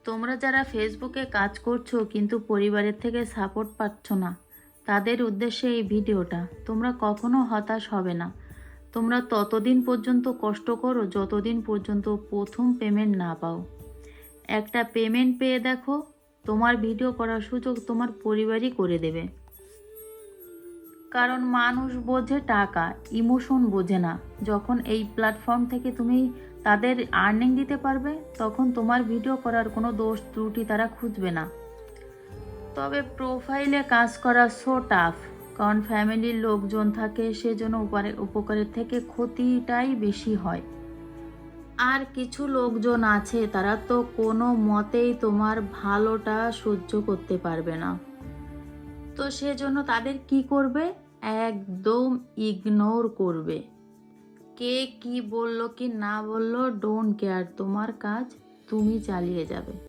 তোমরা যারা ফেসবুকে কাজ করছো কিন্তু পরিবারের থেকে সাপোর্ট পাচ্ছ না, তাদের উদ্দেশ্যে এই ভিডিওটা। তোমরা কখনো হতাশ হবে না। তোমরা ততদিন পর্যন্ত কষ্ট করো যতদিন পর্যন্ত প্রথম পেমেন্ট না পাও। একটা পেমেন্ট পেয়ে দেখো, তোমার ভিডিও করার সুযোগ তোমার পরিবারই করে দেবে। কারণ মানুষ বোঝে টাকা, ইমোশন বোঝে না। যখন এই প্ল্যাটফর্ম থেকে তুমি তাদের আর্নিং দিতে পারবে, তখন তোমার ভিডিও করার কোনো দোষ ত্রুটি তারা খুঁজবে না। তবে প্রোফাইলে কাজ করা সো টাফ, কারণ ফ্যামিলির লোকজন থাকে, সেজন্য উপকারের থেকে ক্ষতিটাই বেশি হয়। আর কিছু লোকজন আছে, তারা তো কোনো মতেই তোমার ভালোটা সহ্য করতে পারবে না। তো সেজন্য তাদের কি করবে? একদম ইগনোর করবে। কে কি বললো কি না বললো, ডোন্ট কেয়ার। তোমার কাজ তুমি চালিয়ে যাবে।